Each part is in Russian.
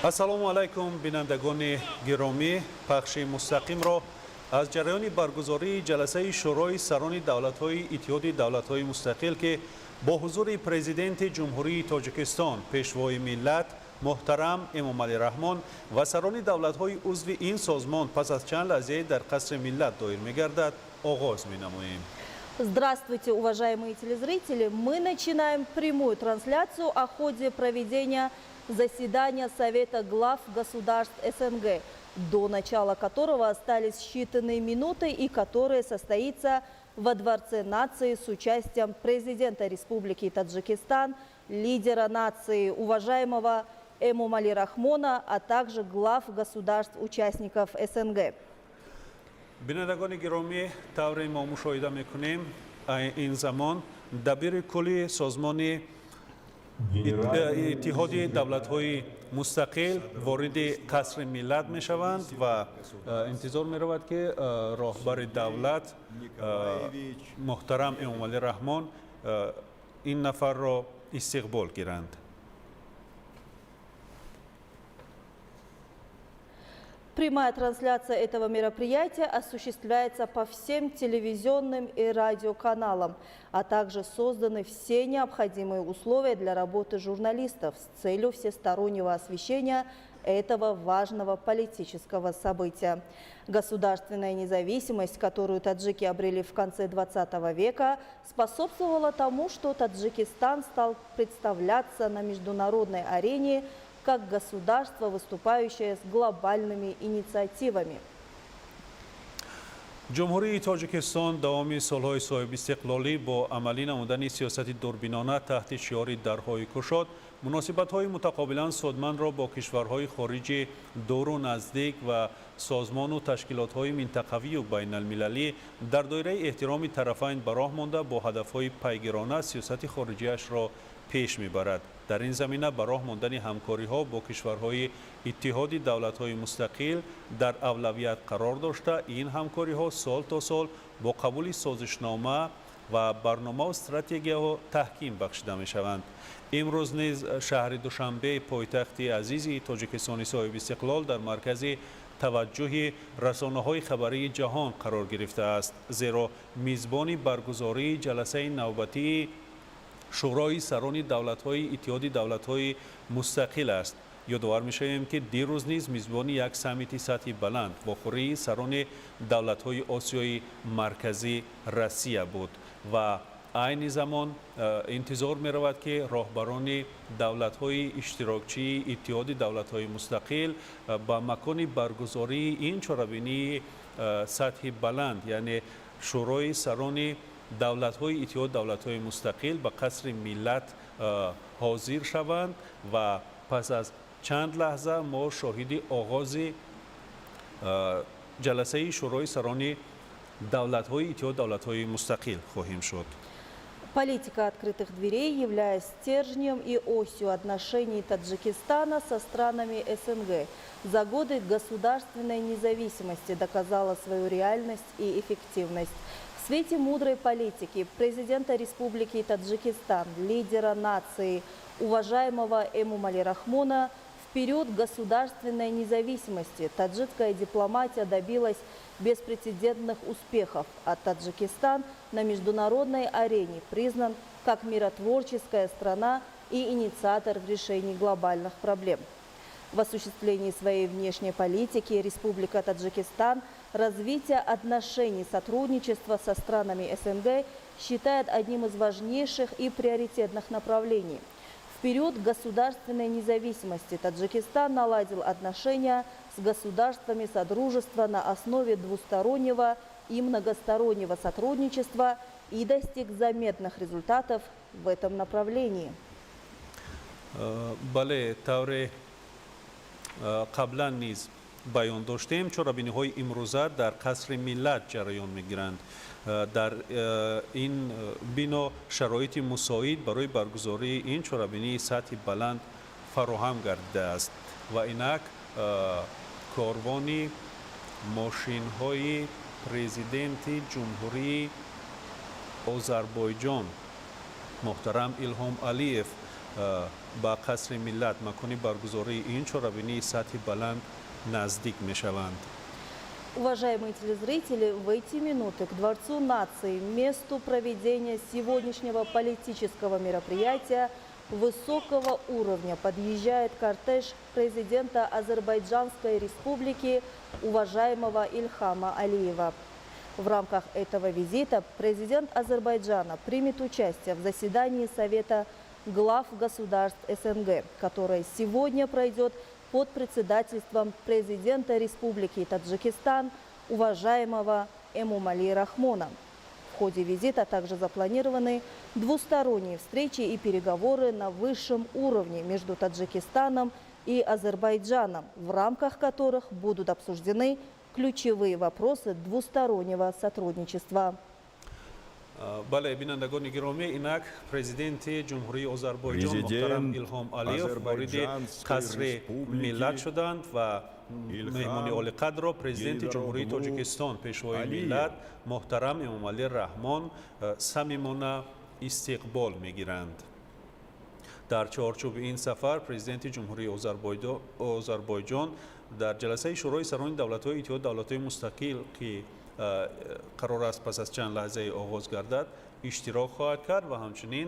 ассалому алайкум бинандагони гиромӣ, пахши мустақимро аз ҷараёни баргузории ҷаласаи шӯрои сарони давлатҳои иттиҳоди давлатҳои мустақил ки бо ҳузури президенти ҷумҳурии Тоҷикистон, пешвои миллат муҳтарам Эмомалӣ Раҳмон ва сарони давлатҳои узви ин созмон пас аз чанд лаҳзае дар қасри миллат доир мегардад, оғоз менамоем. Здравствуйте, уважаемые телезрители! Мы начинаем прямую трансляцию о ходе проведения заседания Совета глав государств СНГ, до начала которого остались считанные минуты и которое состоится во Дворце нации с участием президента Республики Таджикистан, лидера нации, уважаемого Эмомалӣ Рахмона, а также глав государств-участников СНГ. бинандагони гиромӣ, тавре мо мушоҳида мекунем ин замон дабири кулли созмони иттиҳоди давлатҳои мустақил вориди қасри миллат мешаванд ва интизор меравад ки роҳбари давлат муҳтарам Эмомалӣ Раҳмон ин нафарро истиқбол гиранд. Прямая трансляция этого мероприятия осуществляется по всем телевизионным и радиоканалам, а также созданы все необходимые условия для работы журналистов с целью всестороннего освещения этого важного политического события. Государственная независимость, которую таджики обрели в конце 20 века, способствовала тому, что Таджикистан стал представляться на международной арене как государство, выступающее с глобальными инициативами. ҷумҳурии Тоҷикистон давоми солҳои соҳибистиқлолӣ бо амалӣ намудани сиёсати дурбинона таҳти шиёри дарҳои кушод муносибатҳои мутақобилан содмандро бо кишварҳои хориҷи дуру наздик ва созмону ташкилотҳои минтақавию байналмилалӣ дар доираи эҳтироми тарафайн ба роҳ монда бо ҳадафҳои пайгирона сиёсати хориҷиашро пеш мебарад. дар ин замина ба роҳ мондани ҳамкориҳо бо кишварҳои иттиҳоди давлатҳои мустақил дар авлавият қарор дошта, ин ҳамкориҳо сол то сол бо қабули созишнома ва барномаву стратегияҳо таҳким бахшида мешаванд. имрӯз низ шаҳри Душанбеи пойтахти азизи Тоҷикистони соҳибистиқлол дар маркази таваҷҷӯҳи расонаҳои хабарии ҷаҳон қарор гирифтааст, зеро мизбони баргузории ҷаласаи навбатии шӯрои сарони давлатҳои иттиҳоди давлатҳои мустақил аст. ёдовар мешавем ки дирӯз низ мизбони як саммити сатҳи баланд вохӯрии сарони давлатҳои осиёи марказӣ Россия буд ва айни замон интизор меравад ки роҳбарони давлатҳои иштирокчии иттиҳоди давлатҳои мустақил ба макони баргузории ин чорабинии сатҳи баланд, яъне шӯрои сарони давлатҳои иттиҳоди давлатҳои мустақил ба қасри миллат ҳозир шаванд ва пас аз чанд лаҳза мо шоҳиди оғози ҷаласаи шӯрои сарони давлатҳои иттиҳоди давлатҳои мустақил хоҳем шуд. Политика открытых дверей, являясь стержнем и осью отношений Таджикистана со странами СНГ, за годы государственной независимости доказала свою реальность и эффективность. В свете мудрой политики президента Республики Таджикистан, лидера нации, уважаемого Эмомалӣ Рахмона, в период государственной независимости таджикская дипломатия добилась беспрецедентных успехов, а Таджикистан на международной арене признан как миротворческая страна и инициатор в решении глобальных проблем. В осуществлении своей внешней политики Республика Таджикистан развитие отношений сотрудничества со странами СНГ считает одним из важнейших и приоритетных направлений. В период государственной независимости Таджикистан наладил отношения с государствами Содружества на основе двустороннего и многостороннего сотрудничества и достиг заметных результатов в этом направлении. Бале, тавре қаблан низ баён доштем, чорабиниҳои имрӯза дар қасри миллат ҷараён мегиранд. дар ин бино шароити мусоид барои баргузории ин чорабинии сатҳи баланд фароҳам гардидааст ва инак корвони мошинҳои президенти ҷумҳурии Озарбойҷон муҳтарам Илҳом Алиев با قصر ملت مکان برگزاری این چهاربینی سطح بلند نزدیک میشوند. Уважаемые телезрители, в эти минуты к Дворцу нации, месту проведения сегодняшнего политического мероприятия высокого уровня, подъезжает кортеж президента Азербайджанской республики уважаемого Ильхама Алиева. В рамках этого визита президент Азербайджана примет участие в заседании Совета глав государств СНГ, которое сегодня пройдет под председательством президента Республики Таджикистан уважаемого Эмомали Рахмона. В ходе визита также запланированы двусторонние встречи и переговоры на высшем уровне между Таджикистаном и Азербайджаном, в рамках которых будут обсуждены ключевые вопросы двустороннего сотрудничества. بله بینندگان گرامی، اینک پرزیدنت جمهوری آذربایجان محترم ایلهام علیف وارد قصر ملت شدند و مهمانی عالی قدر را پرزیدنت جمهوری تاجیکستان پیشوای ملت محترم امامعلی رحمان صمیمانه استقبال میگیرند. در چارچوب این سفر پرزیدنت جمهوری آذربایجان در جلسه شورای سران دولت‌های اتحاد دولت‌های مستقل که قرار است پس از چند لحظه آغاز گردد اشتراک خواهد کرد و همچنین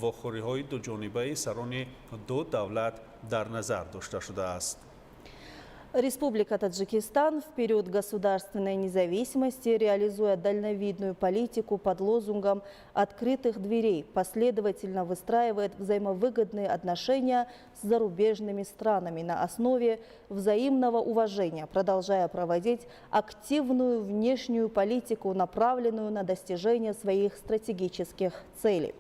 واخوری‌های دو جانبه سران دو دولت در نظر داشته شده است. Республика Таджикистан в период государственной независимости, реализуя дальновидную политику под лозунгом «открытых дверей», последовательно выстраивает взаимовыгодные отношения с зарубежными странами на основе взаимного уважения, продолжая проводить активную внешнюю политику, направленную на достижение своих стратегических целей.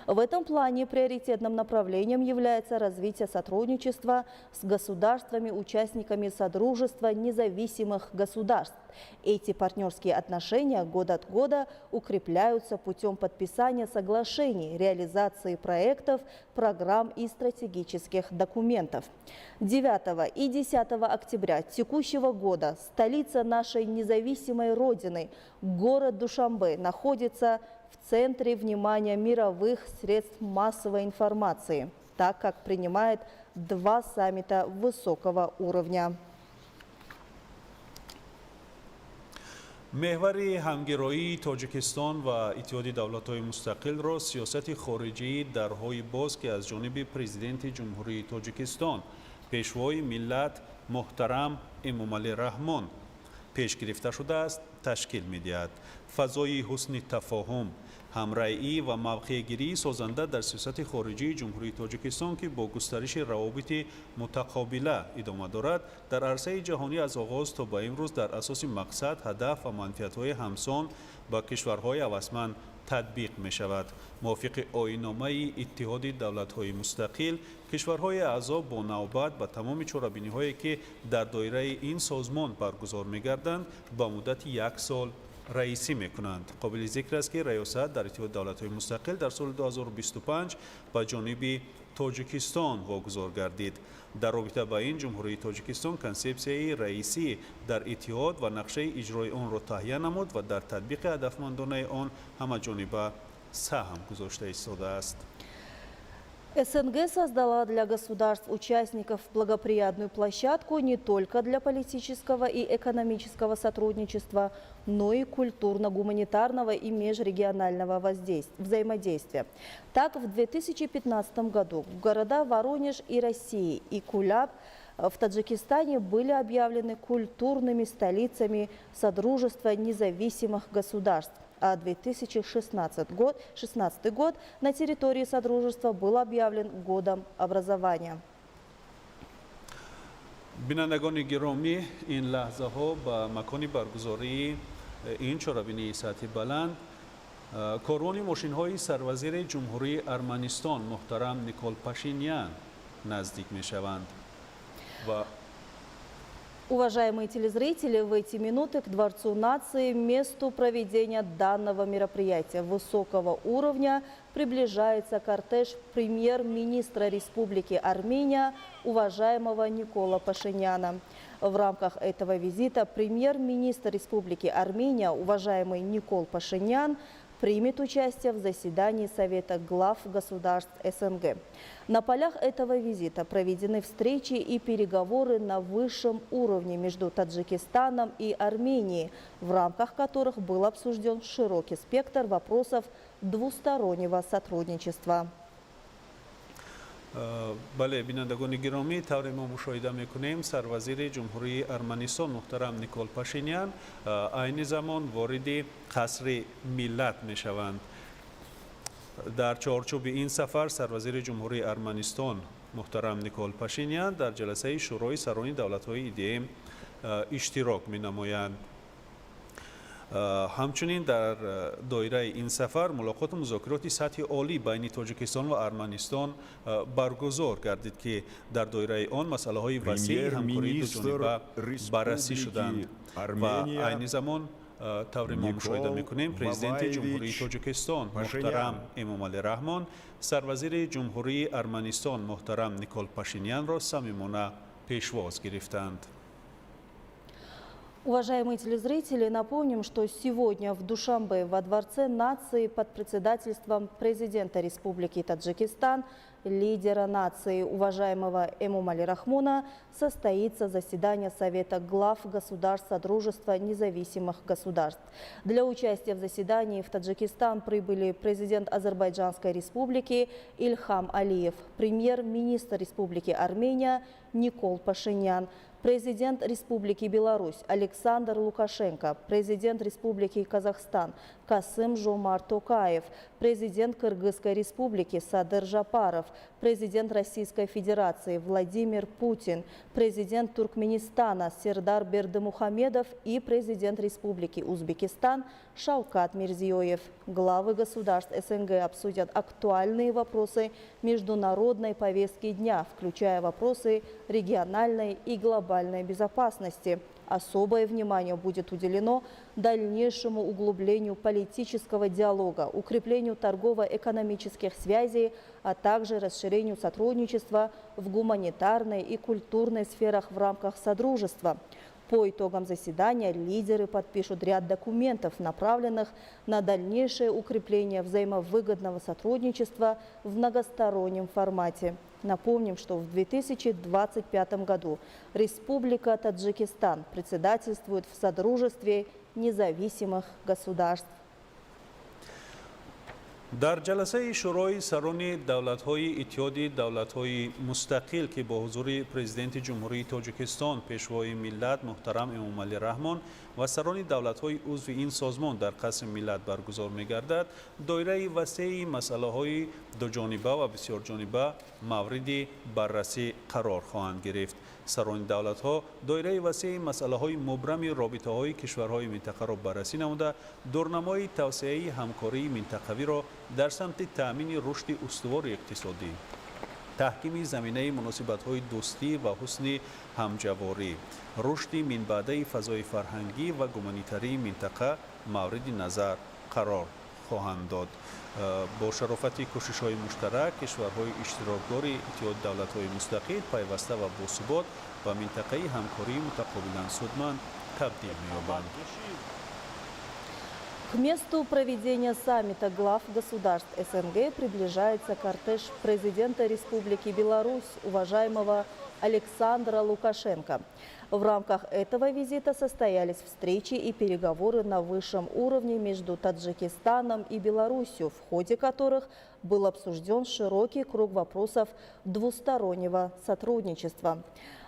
В этом плане приоритетным направлением является развитие сотрудничества с государствами-участниками Содружества независимых государств. Эти партнерские отношения год от года укрепляются путем подписания соглашений, реализации проектов, программ и стратегических документов. 9 и 10 октября текущего года столица нашей независимой родины, город Душанбе, находится в центре внимания мировых средств массовой информации, так как принимает 2 саммита высокого уровня. محور همگرایی تاجیکستان و اتحاد دولت‌های مستقل را سیاست خارجی درهای باز که از جانب پرزیدنت جمهوری تاجیکستان پیشوای ملت محترم امامعلی رحمان پیش گرفته شده است تشکیل می‌دهد. فضای حسن تفاهم، همرأیی و موقع‌گیری سازنده در سیاست خارجی جمهوری تاجیکستان که با گسترش روابط متقابله ادامه دارد در عرصه جهانی از آغاز تا به امروز در اساس مقصد، هدف و منفعت‌های همسان با کشورهای هوسمند تطبیق می شود. موافق آیین‌نامه اتحاد دولت‌های مستقل، کشورهای اعضا با نوبت به تمام چهاربینی‌هایی که در دایره این سازمان برگزار می‌گردند با مدت 1 سال رئیسی میکنند. قابل ذکر است که ریاست در اتحاد دولت‌های مستقل در سال 2025 به جانب تاجیکستان واگذار گردید. در رابطه با این جمهوری تاجیکستان کنسپسیای رئیسی در اتحاد و نقشه اجرای آن را تهیه نمود و در تطبیق هدفمندانه آن همه جانبه سهم گذاشته ایستاده است. СНГ создала для государств-участников благоприятную площадку не только для политического и экономического сотрудничества, но и культурно-гуманитарного и межрегионального взаимодействия. Так, в 2015 году города Воронеж и России и Куляб в Таджикистане были объявлены культурными столицами Содружества независимых государств. А 2016 год на территории Содружества был объявлен годом образования. بینندگان گرامی، این لحظه ها به مکان برگزاری این چهاربینی سطح بلند کاروان ماشین های سروزیر جمهوری ارمنستان محترم نیکول پاشینیان نزدیک می شوند و Уважаемые телезрители, в эти минуты к Дворцу нации, месту проведения данного мероприятия высокого уровня, приближается кортеж премьер-министра Республики Армения, уважаемого Никола Пашиняна. В рамках этого визита премьер-министр Республики Армения, уважаемый Никол Пашинян, примет участие в заседании Совета глав государств СНГ. На полях этого визита проведены встречи и переговоры на высшем уровне между Таджикистаном и Арменией, в рамках которых был обсужден широкий спектр вопросов двустороннего сотрудничества. بله بینندگان گرامی طور ما مشاهده میکنیم سروزیر جمهوری ارمنستان محترم نیکول پاشینیان عین زمان وارد قصر ملت میشوند. در چارچوب این سفر سروزیر جمهوری ارمنستان محترم نیکول پاشینیان در جلسه شورای سران دولت‌های ایده اشتراک می‌نمایند. همچنین در دایره این سفر ملاقات مذاکرات سطح عالی بین تاجیکستان و ارمنستان برگزار گردید که در دایره آن مسائل وسیع همکاری دوجانبه بررسی شدند و عین زمان طور ما مشاهده میکنیم پرزیدنت جمهوری تاجیکستان محترم امامعلی رحمان سروزیر جمهوری ارمنستان محترم نیکول پاشینیان را صمیمانه پیشواز گرفتند. Уважаемые телезрители, напомним, что сегодня в Душанбе во Дворце нации под председательством президента Республики Таджикистан, лидера нации, уважаемого Эмомали Рахмона, состоится заседание Совета глав государств Содружества независимых государств. Для участия в заседании в Таджикистан прибыли президент Азербайджанской республики Ильхам Алиев, премьер-министр Республики Армения Никол Пашинян, президент Республики Беларусь Александр Лукашенко, президент Республики Казахстан Касым-Жомарт Токаев, президент Кыргызской Республики Садыр Жапаров, президент Российской Федерации Владимир Путин, президент Туркменистана Сердар Бердымухамедов и президент Республики Узбекистан Шавкат Мирзиёев. Главы государств СНГ обсудят актуальные вопросы международной повестки дня, включая вопросы региональной и глобальной безопасности. Особое внимание будет уделено дальнейшему углублению политического диалога, укреплению торгово-экономических связей, а также расширению сотрудничества в гуманитарной и культурной сферах в рамках Содружества. По итогам заседания лидеры подпишут ряд документов, направленных на дальнейшее укрепление взаимовыгодного сотрудничества в многостороннем формате. Напомним, что в 2025 году Республика Таджикистан председательствует в Содружестве независимых государств. در جلسه شورای سران دولت‌های اتحاد دولت‌های مستقل که با حضور پرزیدنت جمهوری تاجیکستان پیشوای ملت محترم امامعلی رحمان و سران دولت‌های عضو این سازمان در قصر ملت برگزار می‌گردد دایره وسیع مسائل دوجانبه و بسیار جانبه مورد بررسی قرار خواهند گرفت. سران دولت‌ها دایره وسیع مسائل مبرم رابطه‌های کشورهای منطقه را بررسی نموده دورنمای توسعه همکاری منطقوی را در سمت تأمین رشد استوار اقتصادی، تحکیم زمینه مناسبت‌های دوستی و حسن همجواری، رشد منبعد فضای فرهنگی و گومانیتری منطقه مورد نظر قرار خواهند داد. با شرافت کوشش‌های مشترک کشورهای اشتراکدار اتحاد دولت‌های مستقل پیوسته و باثبات و منطقه همکاری متقابلا سودمند تبدیل می‌یابند. К месту проведения саммита глав государств СНГ приближается кортеж президента Республики Беларусь, уважаемого Александра Лукашенко. В рамках этого визита состоялись встречи и переговоры на высшем уровне между Таджикистаном и Беларусью, в ходе которых был обсужден широкий круг вопросов двустороннего сотрудничества.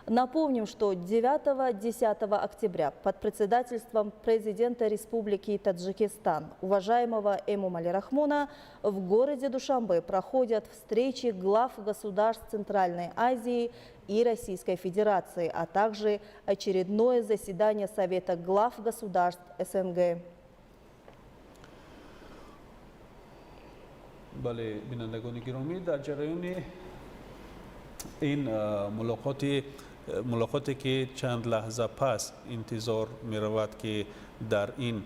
Напомним, что 9-10 октября под председательством президента Республики Таджикистан, уважаемого Эмомали Рахмона, в городе Душанбе проходят встречи глав государств Центральной Азии и Российской Федерации, а также очередное заседание Совета глав государств СНГ. بله بینندگان گرامی در جریان این ملاقاتی که چند لحظه پس انتظار می رود که در این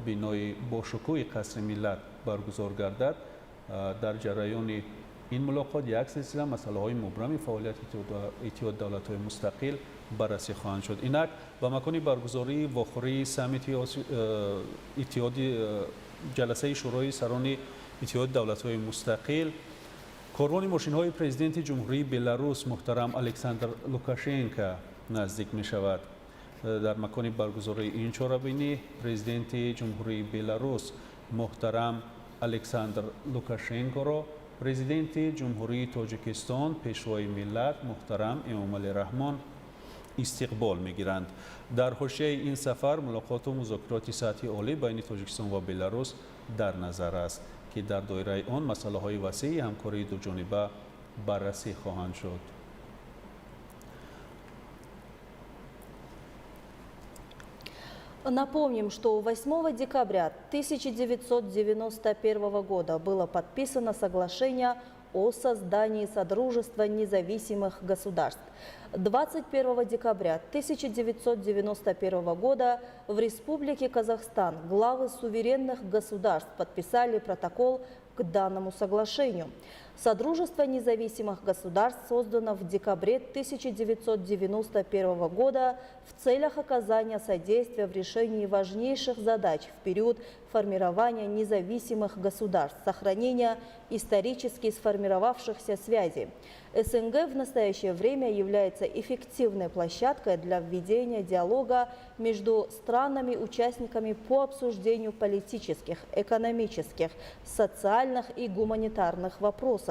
بنای باشکوه قصر ملت برگزار گردد در جریان این ملاقات یک سلسله مسائل های مبرم فعالیت اتحاد دولت‌های مستقل بررسی خواهند شد. اینک با مکان برگزاری واخوری سمیت جلسه شورای سران اتحاد دولت‌های مستقل کاروان ماشین‌های پرزیدنت جمهوری بلاروس محترم الکساندر لوکاشنکو نزدیک می شود. در مکان برگزاری این چهاربینی پرزیدنت جمهوری بلاروس محترم الکساندر لوکاشنکو را پرزیدنت جمهوری تاجیکستان پیشوای ملت محترم امامعلی رحمان استقبال می‌گیرند. در حاشیه این سفر ملاقات و مذاکرات سطحی عالی بین تاجیکستان و بلاروس در نظر است که در دایره آن مسائل وسیع همکاری دوجانبه بررسی خواهند شد. Напомним, что 8 декабря 1991 года было подписано соглашение о создании Содружества независимых государств. 21 декабря 1991 года в Республике Казахстан главы суверенных государств подписали протокол к данному соглашению. Содружество независимых государств создано в декабре 1991 года в целях оказания содействия в решении важнейших задач в период формирования независимых государств, сохранения исторически сформировавшихся связей. СНГ в настоящее время является эффективной площадкой для введения диалога между странами-участниками по обсуждению политических, экономических, социальных и гуманитарных вопросов.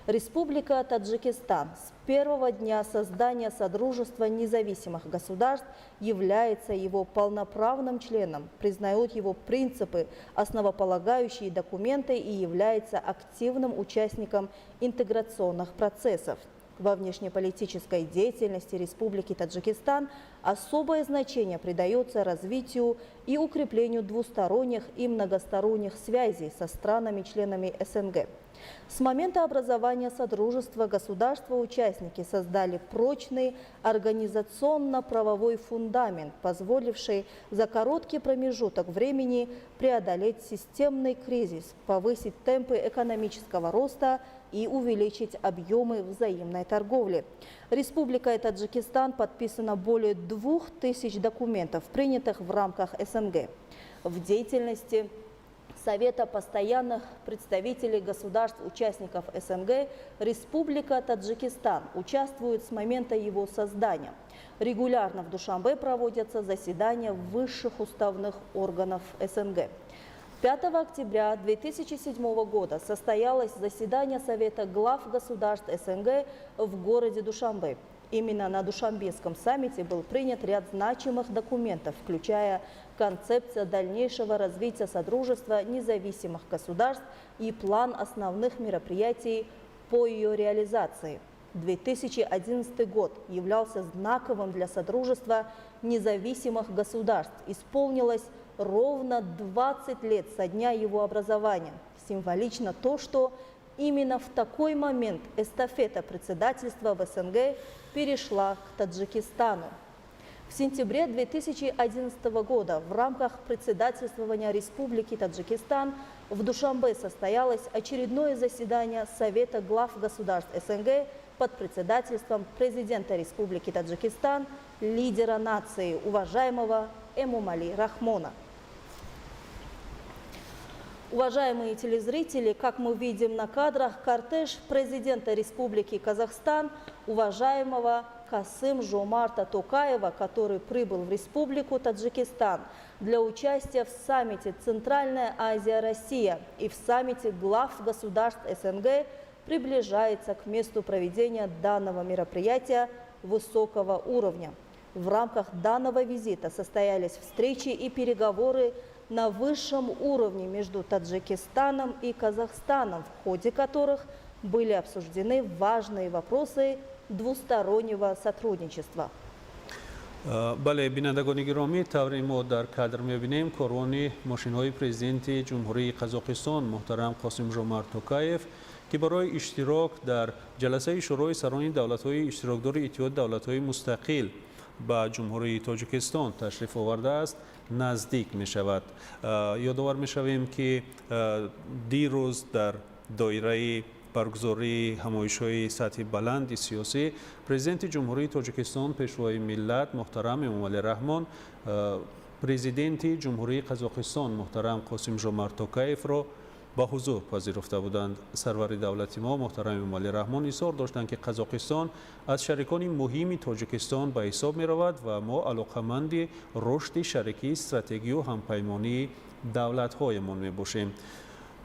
Республика Таджикистан с первого дня создания Содружества независимых государств является его полноправным членом, признает его принципы, основополагающие документы и является активным участником интеграционных процессов. Во внешнеполитической деятельности Республики Таджикистан особое значение придается развитию и укреплению двусторонних и многосторонних связей со странами-членами СНГ. С момента образования Содружества государства-участники создали прочный организационно-правовой фундамент, позволивший за короткий промежуток времени преодолеть системный кризис, повысить темпы экономического роста и увеличить объемы взаимной торговли. Республикой Таджикистан подписано более 2000 документов, принятых в рамках СНГ. В деятельности Совета постоянных представителей государств-участников СНГ Республика Таджикистан участвует с момента его создания. Регулярно в Душанбе проводятся заседания высших уставных органов СНГ. 5 октября 2007 года состоялось заседание Совета глав государств СНГ в городе Душанбе. Именно на Душанбеском саммите был принят ряд значимых документов, включая концепция дальнейшего развития Содружества независимых государств и план основных мероприятий по ее реализации. 2011 год являлся знаковым для Содружества независимых государств. Исполнилось ровно 20 лет со дня его образования. Символично то, что именно в такой момент эстафета председательства в СНГ перешла к Таджикистану. В сентябре 2011 года в рамках председательствования Республики Таджикистан в Душанбе состоялось очередное заседание Совета глав государств СНГ под председательством президента Республики Таджикистан, лидера нации, уважаемого Эмомали Рахмона. Уважаемые телезрители, как мы видим на кадрах, кортеж президента Республики Казахстан, уважаемого Касым-Жомарта Токаева, который прибыл в Республику Таджикистан для участия в саммите «Центральная Азия-Россия» и в саммите глав государств СНГ, приближается к месту проведения данного мероприятия высокого уровня. В рамках данного визита состоялись встречи и переговоры на высшем уровне между Таджикистаном и Казахстаном, в ходе которых были обсуждены важные вопросы двустороннего сотрудничества. بله بینندگان گرامی، طوری ما در کادر می‌بینیم کاروان ماشین‌های پرزیدنت جمهوری قزاقستان محترم قاسم ژومارت توکایف که برای اشتراک در جلسه شورای سران دولت‌های اشتراکدار اتحاد دولت‌های مستقل به جمهوری تاجیکستان تشریف آورده است نزدیک می شود. یادآور می شویم که دیروز در دایره برگزاری همایش‌های سطح بلند سیاسی پرزیدنت جمهوری تاجیکستان پیشوای ملت محترم امامعلی رحمان президенти ҷумҳурии қазоқистон муҳтарам қосим жомарт токаевро ба ҳузур пазируфта буданд. сарвари давлати мо муҳтарам эмомалӣ раҳмон изҳор доштанд ки қазоқистон аз шарикони муҳими тоҷикистон ба ҳисоб меравад ва мо алоқаманди рушди шарикии стратегию ҳампаймонии давлатҳоямон мебошем.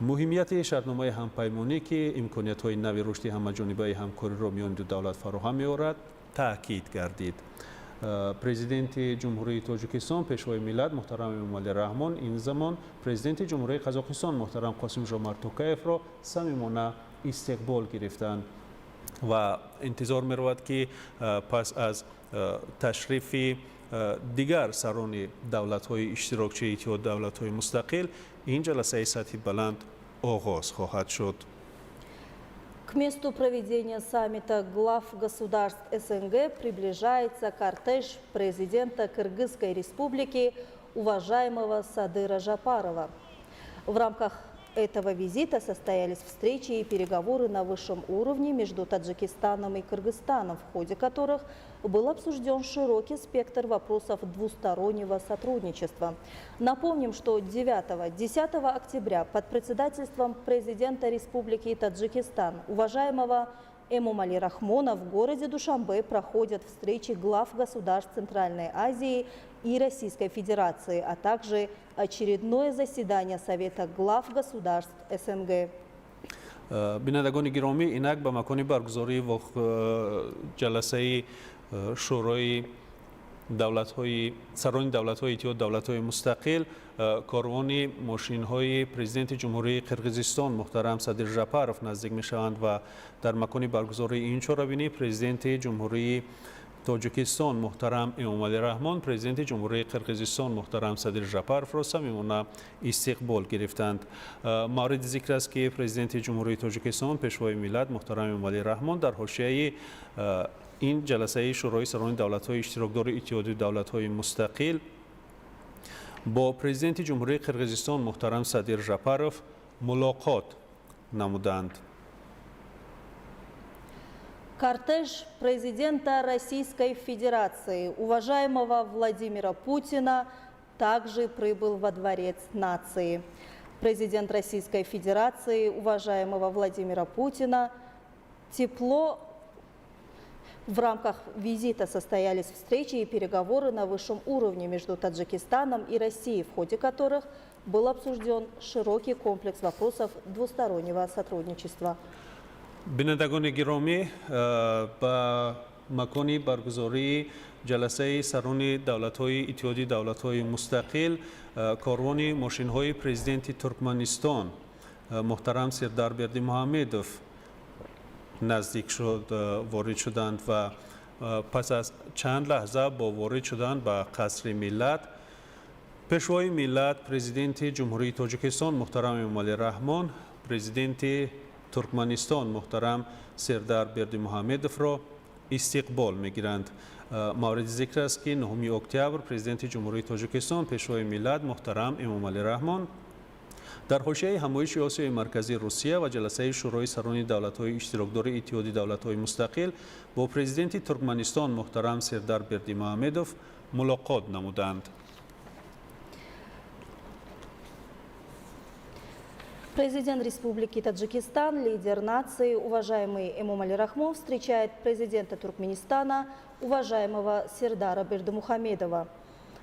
муҳимияти шартномаи ҳампаймонӣ ки имкониятҳои нави рушди ҳамаҷонибаи ҳамкориро миёни ду давлат фароҳам меорад таъкид гардид. президенти ҷумҳурии тоҷикистон пешвои миллат муҳтарам эмомалӣ раҳмон ин замон президенти ҷумҳурии қазоқистон муҳтарам қосим жомарт токаевро самимона истиқбол гирифтанд ва интизор меравад ки пас аз ташрифи дигар сарони давлатҳои иштирокчии иттиҳоди давлатҳои мустақил ин ҷаласаи сатҳи баланд оғоз хоҳад шуд. К месту проведения саммита глав государств СНГ приближается кортеж президента Кыргызской республики уважаемого Садыра Жапарова. В рамках этого визита состоялись встречи и переговоры на высшем уровне между Таджикистаном и Кыргызстаном, в ходе которых был обсужден широкий спектр вопросов двустороннего сотрудничества. Напомним, что 9-10 октября под председательством президента Республики Таджикистан, уважаемого Эмомали Рахмона, в городе Душанбе проходят встречи глав государств Центральной Азии и Российской Федерации, а также очередное заседание Совета глав государств СНГ. бинандагони гиромӣ, инак ба макони баргузории ҷаласаи шӯрои сарони давлатҳои иттиҳоди давлатҳои мустақил корвони мошинҳои президенти ҷумҳурии қирғизистон муҳтарам Садир Жапаров наздик мешаванд ва дар макони баргузории ин чорабинӣ президенти ҷумҳурии тоҷикистон муҳтарам эмомалӣ раҳмон президенти ҷумҳурии қирғизистон муҳтарам Садир Жапаровро самимона истиқбол гирифтанд. мавриди зикр аст ки президенти ҷумҳурии тоҷикистон пешвои миллат муҳтарам эмомалӣ раҳмон дар ҳошияи ин ҷаласаи шӯрои сарони давлатҳои иштирокдори иттиҳоди давлатҳои мустақил бо президенти ҷумҳурии қирғизистон муҳтарам Садир Жапаров мулоқот намуданд. Кортеж президента Российской Федерации, уважаемого Владимира Путина, также прибыл во Дворец нации. Президент Российской Федерации, уважаемого Владимира Путина, в рамках визита состоялись встречи и переговоры на высшем уровне между Таджикистаном и Россией, в ходе которых был обсужден широкий комплекс вопросов двустороннего сотрудничества. бинандагони гиромӣ, ба макони баргузории ҷаласаи сарони давлатҳои иттиҳоди давлатҳои мустақил корвони мошинҳои президенти Туркманистон муҳтарам Сердар Бердимуҳамедов наздик шуд, ворид шуданд ва пас аз чанд лаҳза бо ворид шудан ба қасри миллат пешвои миллат президенти ҷумҳурии тоҷикистон муҳтарам эмомалӣ раҳмон президенти Туркманистон муҳтарам Сердар Бердимуҳамедовро истиқбол мегиранд. мавриди зикр аст ки 9 октябр президенти ҷумҳурии тоҷикистон пешвои миллат муҳтарам эмомалӣ раҳмон дар ҳошияи ҳамоиши Осиёи Марказӣ Русия ва ҷаласаи шӯрои сарони давлатҳои иштирокдори иттиҳоди давлатҳои мустақил бо президенти Туркманистон муҳтарам Сердар Бердимуҳамедов мулоқот намуданд. Президент Республики Таджикистан, лидер нации, уважаемый Эмомали Рахмон, встречает президента Туркменистана, уважаемого Сердара Бердимухамедова.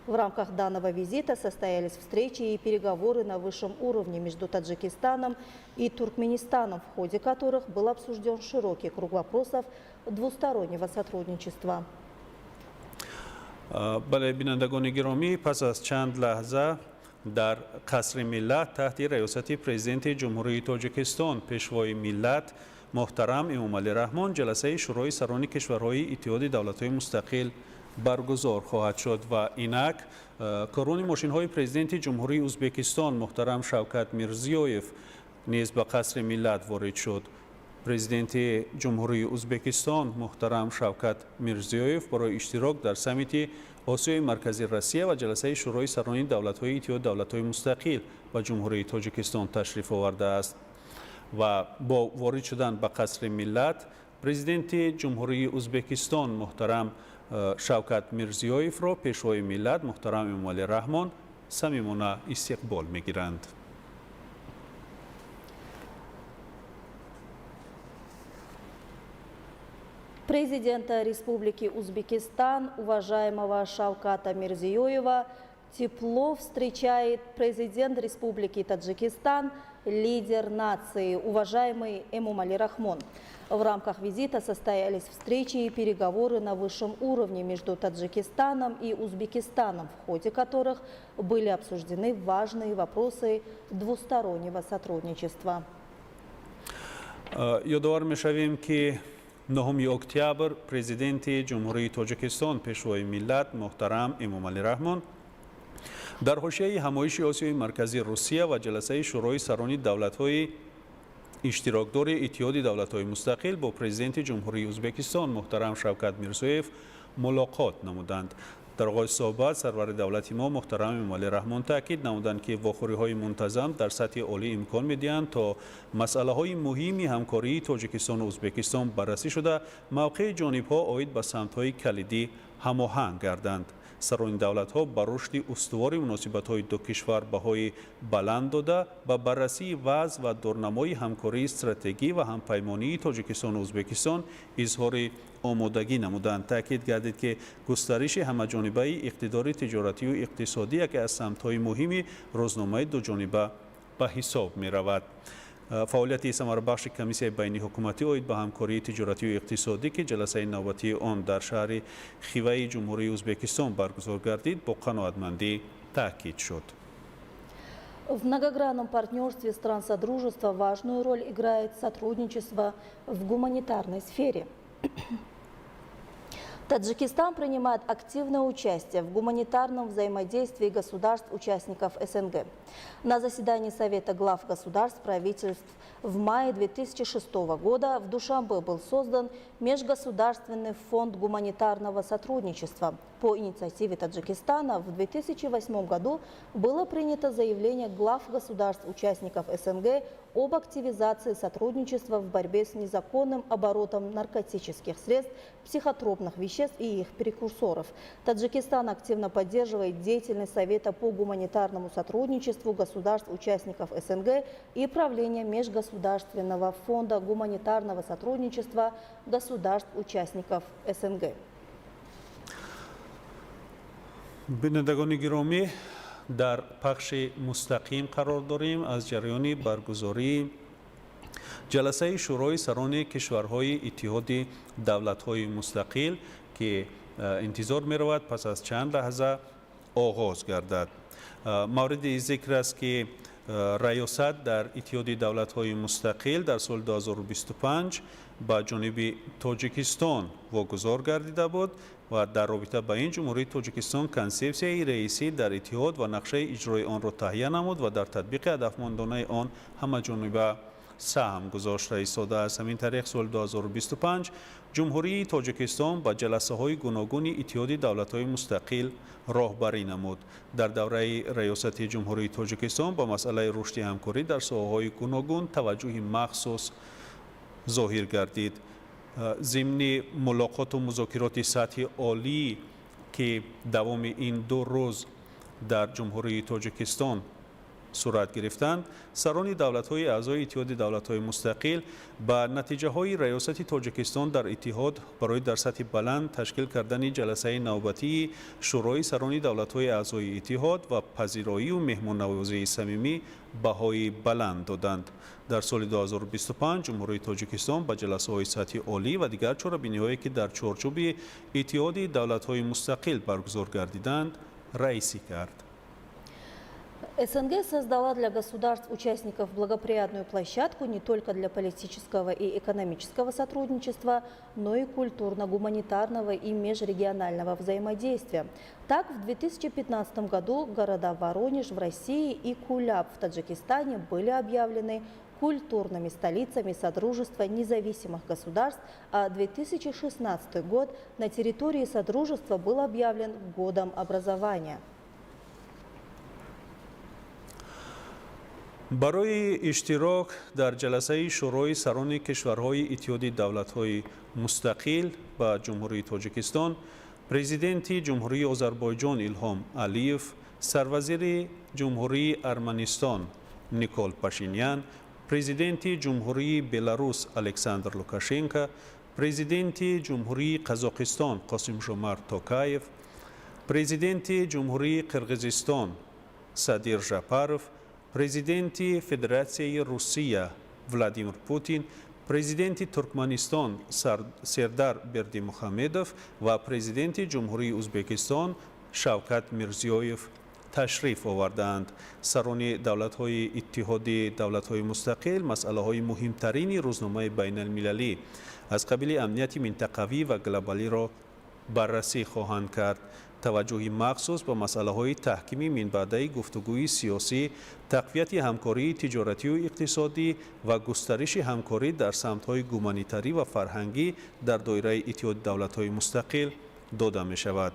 В рамках данного визита состоялись встречи и переговоры на высшем уровне между Таджикистаном и Туркменистаном, в ходе которых был обсужден широкий круг вопросов двустороннего сотрудничества. бале бинандагони гиромӣ, пас аз чанд лаҳза дар қасри миллат таҳти раёсати президенти ҷумҳурии тоҷикистон пешвои миллат муҳтарам эмомалӣ раҳмон ҷаласаи шӯрои сарони кишварҳои иттиҳоди давлатҳои мустақил баргузор хоҳад шуд ва инак корвони мошинҳои президенти ҷумҳурии ӯзбекистон муҳтарам Шавкат Мирзиёев низ ба қасри миллат ворид шуд. президенти ҷумҳурии ӯзбекистон муҳтарам Шавкат Мирзиёев барои иштирок дар саммити Осиёи Марказӣ Россия ва ҷаласаи шӯрои сарони давлатҳои иттиҳоди давлатҳои мустақил ба ҷумҳурии Тоҷикистон ташриф овардааст ва бо ворид шудан ба қасри миллат президенти ҷумҳурии ӯзбекистон муҳтарам шавкат мирзиёевро пешвои миллат муҳтарам эмомалӣ раҳмон самимона истиқбол мегиранд. Президента Республики Узбекистан, уважаемого Шавката Мирзиёева, тепло встречает президент Республики Таджикистан, лидер нации, уважаемый Эмомали Рахмон. В рамках визита состоялись встречи и переговоры на высшем уровне между Таджикистаном и Узбекистаном, в ходе которых были обсуждены важные вопросы двустороннего сотрудничества. Ёдовар мешавем ки 9 октябр президенти ҷумҳурии Тоҷикистон пешвои миллат муҳтарам Эмомалӣ Раҳмон дар ҳошияи ҳамоиши Осиёи Марказӣ Русия ва ҷаласаи шӯрои сарони давлатҳои иштирокдори Иттиҳоди давлатҳои мустақил бо президенти ҷумҳурии Узбекистон муҳтарам Шавкат Мирзиёев мулоқот намуданд. дар оғози суҳбат сарвари давлати мо муҳтарам Эмомалӣ Раҳмон таъкид намуданд ки вохӯриҳои мунтазам дар сатҳи олӣ имкон медиҳанд то масъалаҳои муҳими ҳамкории Тоҷикистону Узбекистон баррасӣ шуда мавқеи ҷонибҳо оид ба самтҳои калидӣ ҳамоҳанг гарданд. сарони давлатҳо ба рушди устувори муносибатҳои ду кишвар баҳои баланд дода ба баррасии вазъ ва дурнамои ҳамкории стратегӣ ва ҳампаймонии Тоҷикистону Узбекистон изҳори омодагӣ намуданд. таъкид гардид ки густариши ҳамаҷонибаи иқтидори тиҷоратию иқтисодӣ яке аз самтҳои муҳими рӯзномаи дуҷониба ба ҳисоб меравад. фаъолияти самарабахши комиссияи байниҳукуматӣ оид ба ҳамкории тиҷоратию иқтисодӣ ки ҷаласаи навбатии он дар шаҳри Хиваи ҷумҳурии Узбекистон баргузор гардид бо қаноатмандӣ таъкид шуд. В многогранном партнерстве стран Содружества важную роль играет сотрудничество в гуманитарной сфере. Таджикистан принимает активное участие в гуманитарном взаимодействии государств-участников СНГ. На заседании Совета глав государств правительств в мае 2006 года в Душанбе был создан Межгосударственный фонд гуманитарного сотрудничества. По инициативе Таджикистана в 2008 году было принято заявление глав государств-участников СНГ об активизации сотрудничества в борьбе с незаконным оборотом наркотических средств, психотропных веществ и их прекурсоров. Таджикистан активно поддерживает деятельность Совета по гуманитарному сотрудничеству государств-участников СНГ и правление Межгосударственного фонда гуманитарного сотрудничества государств-участников СНГ. бинандагони гиромӣ дар пахши мустақим қарор дорем аз ҷараёни баргузории ҷаласаи шӯрои сарони кишварҳои иттиҳоди давлатҳои мустақил ки интизор меравад пас аз чанд лаҳза оғоз гардад. мавриди зикр аст ки раёсат дар иттиҳоди давлатҳои мустақил дар соли 2025 ба ҷониби Тоҷикистон вогузор гардида буд ва дар робита ба ин ҷумҳурии Тоҷикистон консепсияи раисӣ дар иттиҳод ва нақшаи иҷрои онро таҳия намуд ва дар татбиқи ҳадафмандонаи он ҳамаҷониба саҳм гузошт. истода аз ҳамин тариқ соли 2025 ҷумҳурии Тоҷикистон ба ҷаласаҳои гуногуни иттиҳоди давлатҳои мустақил роҳбарӣ намуд. дар давраи раёсати ҷумҳурии Тоҷикистон ба масъалаи рушди ҳамкорӣ дар соҳаҳои гуногун таваҷҷӯҳи махсус зоҳир гардид. зимни мулоқоту музокироти сатҳи олӣ ки давоми ин ду рӯз дар ҷумҳурии Тоҷикистон сурат гирифтанд, сарони давлатҳои аъзои иттиҳоди давлатҳои мустақил ба натиҷаҳои раёсати Тоҷикистон дар иттиҳод барои дар сатҳи баланд ташкил кардани ҷаласаи навбатии шӯрои сарони давлатҳои аъзои иттиҳод ва пазироию меҳмоннавозии самимӣ баҳои баланд доданд. дар соли 2025 ҷумҳурии Тоҷикистон ба ҷаласаҳои сатҳи олӣ ва дигар чорабиниҳое ки дар чорчӯби иттиҳоди давлатҳои мустақил баргузор гардиданд раисӣ кард. СНГ создала для государств-участников благоприятную площадку не только для политического и экономического сотрудничества, но и культурно-гуманитарного и межрегионального взаимодействия. Так, в 2015 году города Воронеж в России и Куляб в Таджикистане были объявлены культурными столицами Содружества независимых государств, а 2016 год на территории Содружества был объявлен годом образования. барои иштирок дар ҷаласаи шӯрои сарони кишварҳои иттиҳоди давлатҳои мустақил ба ҷумҳурии Тоҷикистон президенти ҷумҳурии Озарбойҷон Илҳом Алиев, сарвазири ҷумҳурии Арманистон Никол Пашинян, президенти ҷумҳурии Беларус Александр Лукашенко, президенти ҷумҳурии Қазоқистон Қосимжомарт Токаев, президенти ҷумҳурии Қирғизистон Садир Жапаров, президенти Федератсияи Русия Владимир Путин, президенти Туркманистон Сердар Бердимухамедов ва президенти ҷумҳурии Узбекистон Шавкат Мирзиёев ташриф оварданд. Сарони давлатҳои иттиҳоди давлатҳои мустақил масъалаҳои муҳимтарини рӯзномаи байналмилалӣ аз қабили амнияти минтақавӣ ва глобалиро баррасӣ хоҳанд кард. таваҷҷӯҳи махсус ба масъалаҳои таҳкими минбаъдаи гуфтугӯи сиёсӣ, тақвияти ҳамкории тиҷоратию иқтисодӣ ва густариши ҳамкорӣ дар самтҳои гуманитарӣ ва фарҳангӣ дар доираи иттиҳоди давлатҳои мустақил дода мешавад.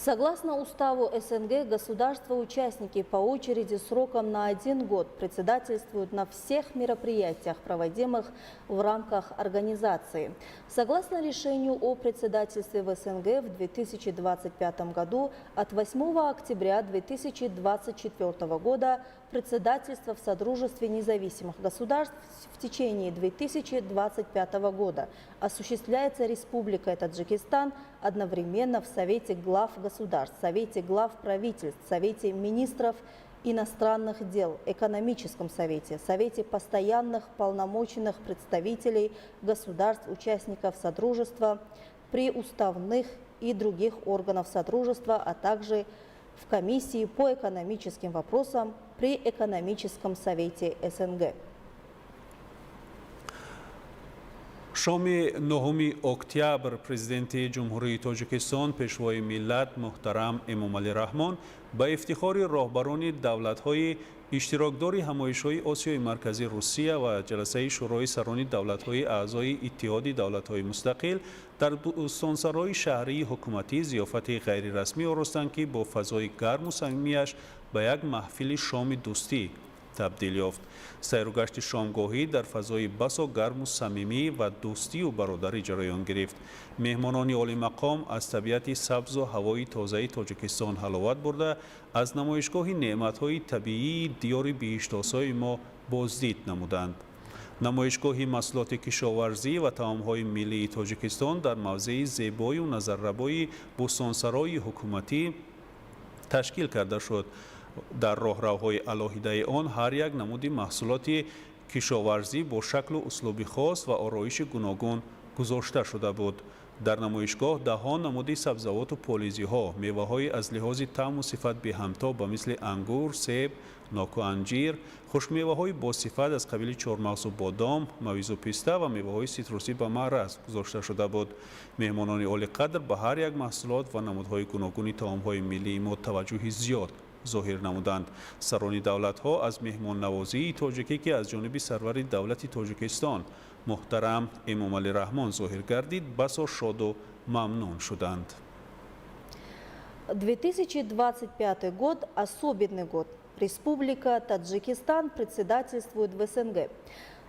Согласно уставу СНГ, государства-участники по очереди сроком на 1 год председательствуют на всех мероприятиях, проводимых в рамках организации. Согласно решению о председательстве в СНГ в 2025 году, от 8 октября 2024 года председательство в Содружестве независимых государств в течение 2025 года осуществляется Республикой Таджикистан одновременно в Совете глав государств, Совете глав правительств, Совете министров иностранных дел, Экономическом совете, Совете постоянных полномочных представителей государств-участников Содружества, при уставных и других органов Содружества, а также в Комиссии по экономическим вопросам при Экономическом совете СНГ. шоми 9 октябр президенти ҷумҳурии Тоҷикистон пешвои миллат муҳтарам Эмомалӣ Раҳмон ба ифтихори роҳбарони давлатҳои иштирокдори ҳамоишҳои Осиёи Марказӣ Русия ва ҷаласаи шӯрои сарони давлатҳои аъзои Иттиҳоди давлатҳои мустақил дар Бӯстонсарои шаҳрии ҳукуматӣ зиёфати ғайрирасмӣ оростанд, ки бо фазои гарму самимияш ба як маҳфили шоми дӯстӣ табдил ёфт. сайру гашти шомгоҳӣ дар фазои басо гарму самимӣ ва дӯстию бародарӣ ҷараён гирифт. меҳмонони олимақом аз табиати сабзу ҳавои тозаи Тоҷикистон ҳаловат бурда, аз намоишгоҳи неъматҳои табиии диёри биҳиштосои мо боздид намуданд. намоишгоҳи маҳсулоти кишоварзӣ ва таомҳои миллии Тоҷикистон дар мавзеи зебою назаррабои Бӯстонсарои ҳукуматӣ ташкил карда шуд. дар роҳравҳои алоҳидаи он ҳар як намуди маҳсулоти кишоварзӣ бо шаклу услуби хос ва ороиши гуногун гузошта шуда буд. дар намоишгоҳ даҳҳо намуди сабзавоту полизиҳо, меваҳои аз лиҳози таъму сифат беҳамто ба мисли ангур, себ, ноку анҷир, хушкмеваҳои босифат аз қабили чормағзу бодом, мавизу писта ва меваҳои ситрусӣ ба маъраз гузошта шуда буд. меҳмонони олиқадр ба ҳар як маҳсулот ва намудҳои гуногуни таомҳои миллии мо таваҷҷӯҳи зиёд зоҳир намуданд. сарони давлатҳо аз меҳмоннавозии тоҷикӣ, ки аз ҷониби сарвари давлати Тоҷикистон муҳтарам Эмомалӣ Раҳмон зоҳир гардид, басо шоду мамнун шуданд. 2025 год – особенный год. Республика Таджикистан председательствует в СНГ.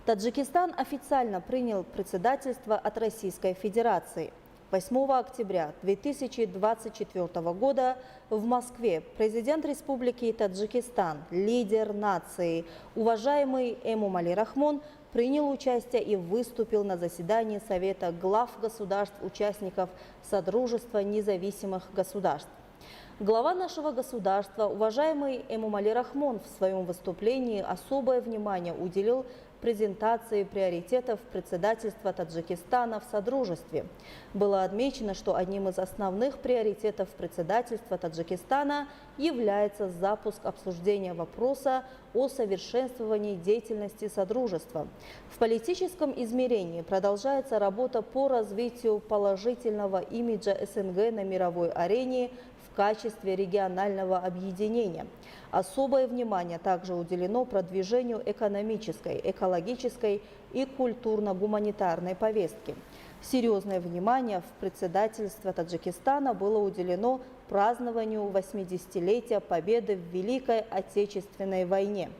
Таджикистан официально принял председательство от Российской Федерации. 8 октября 2024 года в Москве президент Республики Таджикистан, лидер нации, уважаемый Эмомалӣ Раҳмон, принял участие и выступил на заседании Совета глав государств-участников Содружества независимых государств. Глава нашего государства, уважаемый Эмомалӣ Раҳмон, в своем выступлении особое внимание уделил презентации приоритетов председательства Таджикистана в Содружестве. Было отмечено, что одним из основных приоритетов председательства Таджикистана является запуск обсуждения вопроса о совершенствовании деятельности Содружества. В политическом измерении продолжается работа по развитию положительного имиджа СНГ на мировой арене в качестве регионального объединения. Особое внимание также уделено продвижению экономической, экологической и культурно-гуманитарной повестки. Серьезное внимание в председательстве Таджикистана было уделено празднованию 80-летия победы в Великой Отечественной войне.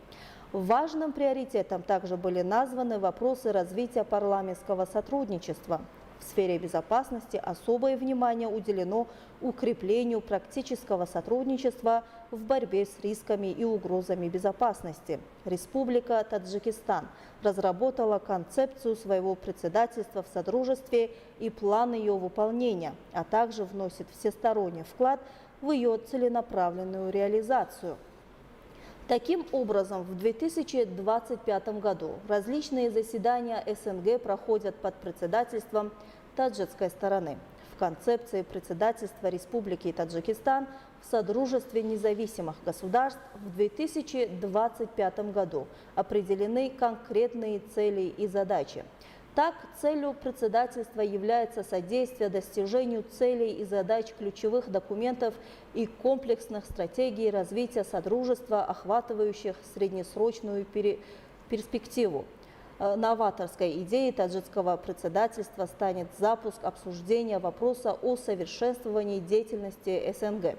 Важным приоритетом также были названы вопросы развития парламентского сотрудничества. В сфере безопасности особое внимание уделено укреплению практического сотрудничества в борьбе с рисками и угрозами безопасности. Республика Таджикистан разработала концепцию своего председательства в Содружестве и план ее выполнения, а также вносит всесторонний вклад в ее целенаправленную реализацию. Таким образом, в 2025 году различные заседания СНГ проходят под председательством таджикской стороны. В концепции председательства Республики Таджикистан в Содружестве независимых государств в 2025 году определены конкретные цели и задачи. Так, целью председательства является содействие достижению целей и задач ключевых документов и комплексных стратегий развития Содружества, охватывающих среднесрочную перспективу. Новаторской идеей таджикского председательства станет запуск обсуждения вопроса о совершенствовании деятельности СНГ.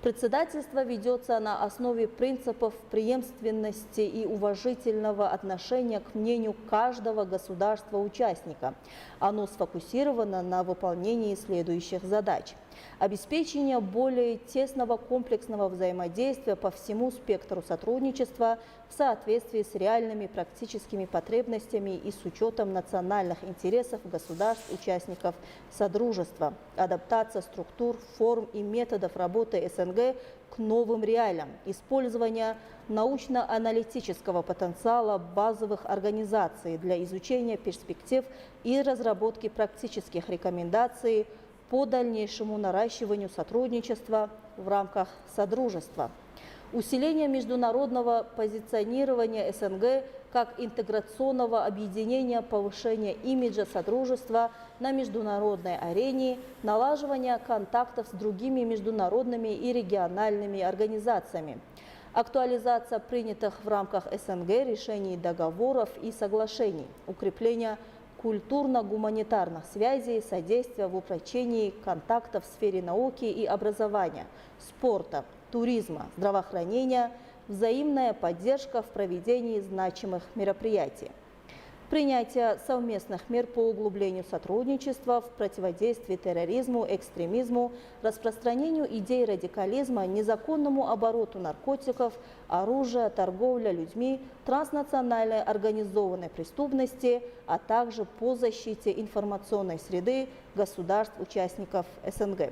Председательство ведется на основе принципов преемственности и уважительного отношения к мнению каждого государства-участника. Оно сфокусировано на выполнении следующих задач: обеспечение более тесного комплексного взаимодействия по всему спектру сотрудничества в соответствии с реальными практическими потребностями и с учетом национальных интересов государств-участников Содружества, адаптация структур, форм и методов работы СНГ к новым реалиям, использование научно-аналитического потенциала базовых организаций для изучения перспектив и разработки практических рекомендаций по дальнейшему наращиванию сотрудничества в рамках Содружества. Усиление международного позиционирования СНГ как интеграционного объединения, повышение имиджа Содружества на международной арене, налаживание контактов с другими международными и региональными организациями, актуализация принятых в рамках СНГ решений, договоров и соглашений, укрепление культурно-гуманитарных связей, содействие в упрочении контактов в сфере науки и образования, спорта, туризма, здравоохранения, взаимная поддержка в проведении значимых мероприятий. Принятие совместных мер по углублению сотрудничества в противодействии терроризму, экстремизму, распространению идей радикализма, незаконному обороту наркотиков, оружия, торговля людьми, транснациональной организованной преступности, а также по защите информационной среды государств-участников СНГ.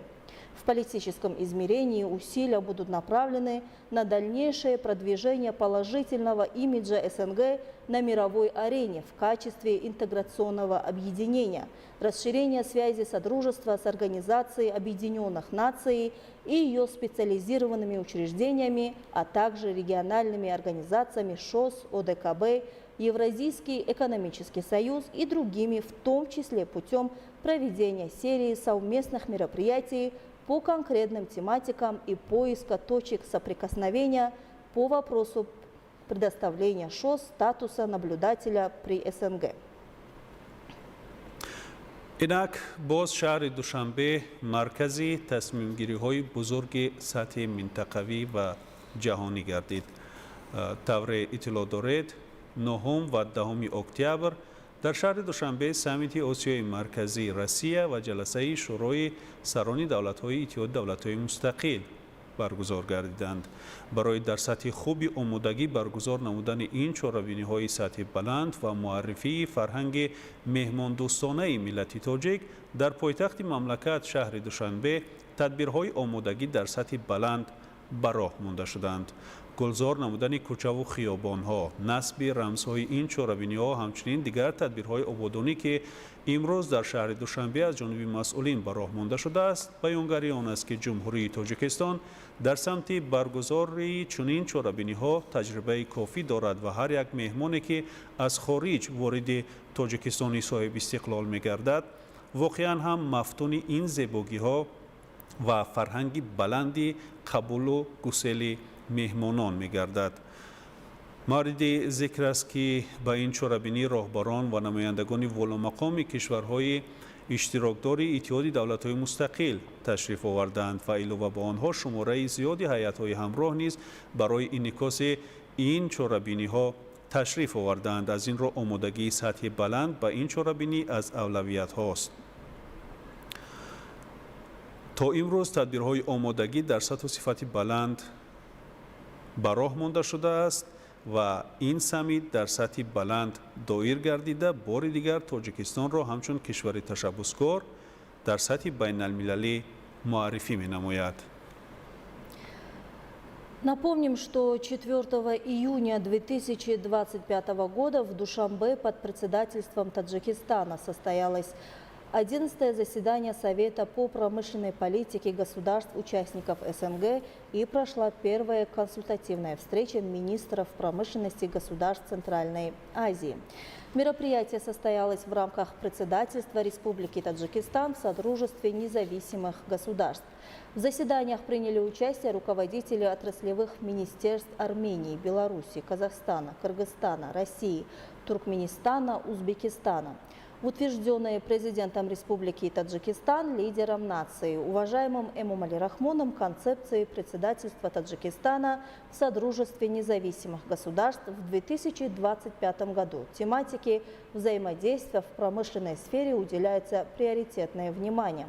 В политическом измерении усилия будут направлены на дальнейшее продвижение положительного имиджа СНГ на мировой арене в качестве интеграционного объединения, расширение связи Содружества с Организацией Объединенных Наций и ее специализированными учреждениями, а также региональными организациями ШОС, ОДКБ, Евразийский экономический союз и другими, в том числе путем проведения серии совместных мероприятий по конкретным тематикам и поиска точек соприкосновения по вопросу предоставления ШОС статуса наблюдателя при СНГ. инак боз шаҳри душанбе маркази тасмимгириҳои бузурги сатҳи минтақавӣ ва ҷаҳонӣ гардид. тавре иттилоъ доред, 9 ва 10 октябр дар шаҳри душанбе саммити осиёи марказӣ Россия ва ҷаласаи шӯрои сарони давлатҳои иттиҳоди давлатҳои мустақил баргузор гардиданд. барои дар сатҳи хуби омодагӣ баргузор намудани ин чорабиниҳои сатҳи баланд ва муаррифии фарҳанги меҳмондӯстонаи миллати тоҷик дар пойтахти мамлакат шаҳри душанбе тадбирҳои омодагӣ дар сатҳи баланд ба роҳ монда шуданд. гулзор намудани кӯчаву хиёбонҳо, насби рамзҳои ин чорабиниҳо, ҳамчунин дигар тадбирҳои ободонӣ ки имрӯз дар шаҳри душанбе аз ҷониби масъулин ба роҳ монда шудааст, баёнгари он аст ки ҷумҳурии тоҷикистон дар самти баргузори чунин чорабиниҳо таҷрибаи кофӣ дорад ва ҳар як меҳмоне ки аз хориҷ вориди тоҷикистони соҳиби истиқлол мегардад, воқеан ҳам мафтуни ин зебогиҳо ва фарҳанги баланди қабулу гусели меҳмонон мегардад. мавриди зикр аст ки ба ин чорабинӣ роҳбарон ва намояндагони воломақоми кишварҳои иштирокдори иттиҳоди давлатҳои мустақил ташриф оварданд ва илова ба онҳо шумораи зиёди ҳайатҳои ҳамроҳ низ барои инъикоси این چورابینی‌ها تشریف آوردند. از این رو آمادگی سطح بلند با این چورابینی از اولویت هاست. تا امروز تدبیرهای آمادگی در سطح و صفت بلند به راه مانده شده است و این سمیت در سطح بلند دایر گردیده بار دیگر تاجیکستان را همچون کشور تشبثکار در سطح بین المللی معرفی می نماید. Напомним, что 4 июня 2025 года в Душанбе под председательством Таджикистана состоялось 11-е заседание Совета по промышленной политике государств-участников СНГ и прошла первая консультативная встреча министров промышленности государств Центральной Азии. Мероприятие состоялось в рамках председательства Республики Таджикистан в Содружестве независимых государств. В заседаниях приняли участие руководители отраслевых министерств Армении, Беларуси, Казахстана, Кыргызстана, России, Туркменистана, Узбекистана. Утвержденные президентом Республики Таджикистан, лидером нации, уважаемым Эмомали Рахмоном, концепции председательства Таджикистана в Содружестве независимых государств в 2025 году. Тематике взаимодействия в промышленной сфере уделяется приоритетное внимание.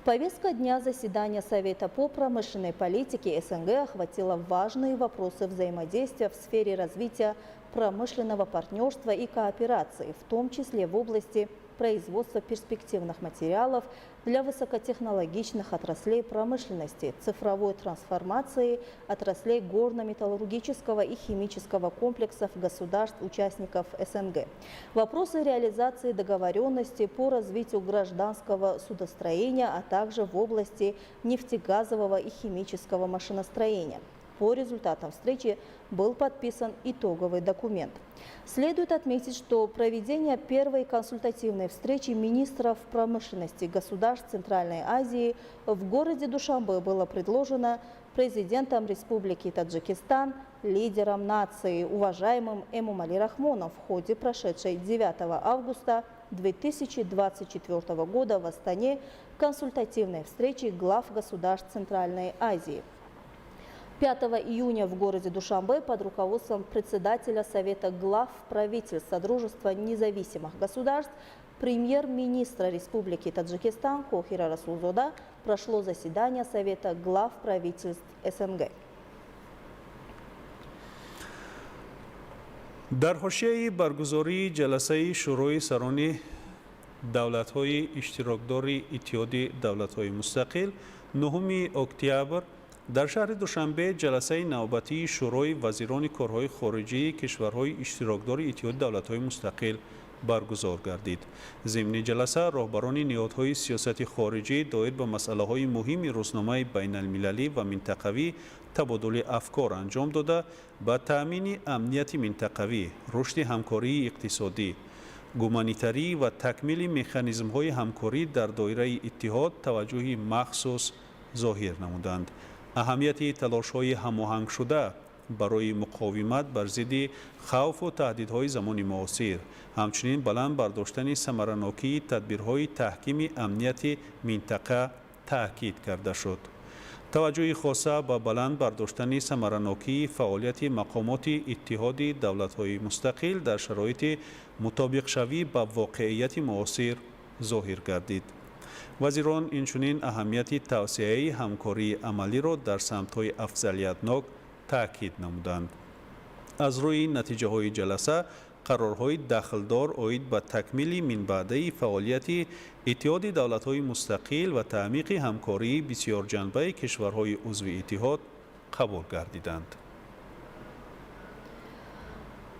Повестка дня заседания Совета по промышленной политике СНГ охватила важные вопросы взаимодействия в сфере развития промышленного партнерства и кооперации, в том числе в области производства перспективных материалов для высокотехнологичных отраслей промышленности, цифровой трансформации отраслей горно-металлургического и химического комплексов государств-участников СНГ. Вопросы реализации договоренности по развитию гражданского судостроения, а также в области нефтегазового и химического машиностроения. По результатам встречи был подписан итоговый документ. Следует отметить, что проведение первой консультативной встречи министров промышленности государств Центральной Азии в городе Душанбе было предложено президентом Республики Таджикистан, лидером нации, уважаемым Эмомали Рахмоном в ходе прошедшей 9 августа 2024 года в Астане консультативной встречи глав государств Центральной Азии. 5 июня в городе Душанбе под руководством председателя Совета глав правительств Содружества независимых государств премьер-министра Республики Таджикистан Кохира Расулзода прошло заседание Совета глав правительств СНГ. در حاشیه برگزاری جلسه شورای سران دولت‌های اشتراکدار اتحاد دولت‌های مستقل 9 اکتبر در شهر دوشنبه جلسه نوبتی شورای وزیران کارهای خارجی کشورهای اشتراکدار اتحاد دولت‌های مستقل برگزار گردید. ضمن جلسه راهبران نهادهای سیاست خارجی دایر به مسائل مهم روزنامه بین المللی و منطقوی تبادل افکار انجام داده به تأمین امنیت منطقوی، رشد همکاری اقتصادی، گومانیتری و تکمیل مکانیزم‌های همکاری در دایره اتحاد توجه مخصوص ظاهر نمودند. اهمیت تلاش‌های هماهنگ شده برای مقاومت بر ضد خوف و تهدیدهای زمان معاصر، همچنین بلند برداشتن ثمره‌ناکی تدبیرهای تحکیم امنیت منطقه تاکید کرده شد. توجه خاصه به بلند برداشتن ثمره‌ناکی فعالیت مقامات اتحاد دولت‌های مستقل در شرایط مطابق شوی با واقعیت معاصر ظاهر گردید. وزیران اینچنین اهمیت توسعه همکاری عملی را در سمت‌های افضلیت‌ناک تاکید نمودند. از روی نتیجه های جلسه قرارهای دخلدار عاید به تکمیل من بعده فعالیت اتحاد دولت‌های مستقل و تعمیق همکاری بسیار جنبه کشورهای عضو اتحاد قبول گردیدند.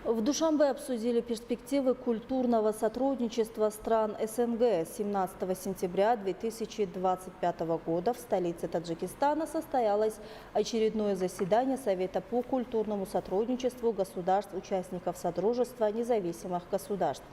В Душанбе обсудили перспективы культурного сотрудничества стран СНГ. 17 сентября 2025 года в столице Таджикистана состоялось очередное заседание Совета по культурному сотрудничеству государств-участников Содружества независимых государств.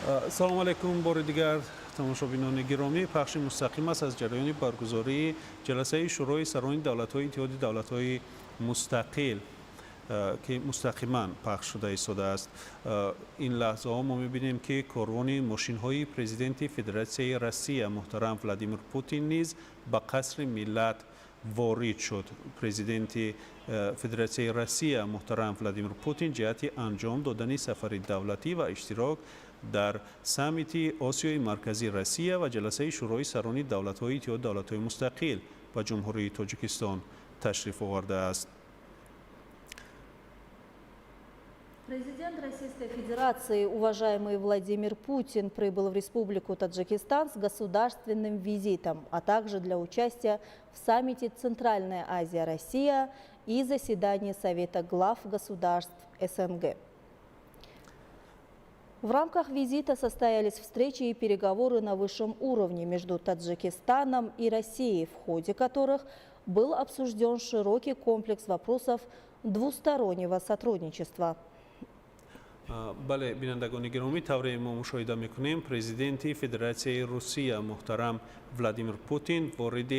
سلام علیکم بار دیگر تماشابینان گرامی. پخش مستقیم است از جریان برگزاری جلسه شورای سران دولت‌های اتحاد دولت‌های مستقل که مستقیما پخش شده ایستاده است. این لحظه ها ما می‌بینیم که کاروان ماشین‌های پرزیدنت فدراسیون روسیه محترم ولادیمیر پوتین نیز به قصر ملت وارد شد. پرزیدنت فدراسیون روسیه محترم ولادیمیر پوتین جهت انجام دادن سفر دولتی و اشتراک در سامیت آسیای مرکزی روسیه و جلسه شورای سران دولت‌های اتحاد دولت‌های مستقل و جمهوری تاجیکستان تشریف آورده است. Президент Российской Федерации, уважаемый Владимир Путин, прибыл в Республику Таджикистан с государственным визитом, а также для участия в саммите «Центральная Азия-Россия» и заседании Совета глав государств СНГ. В рамках визита состоялись встречи и переговоры на высшем уровне между Таджикистаном и Россией, в ходе которых был обсужден широкий комплекс вопросов двустороннего сотрудничества. بله بینندگان گرامی، طوری ما مشاهده میکنیم پرزیدنت فدراسیون روسیه محترم ولادیمیر پوتین وارد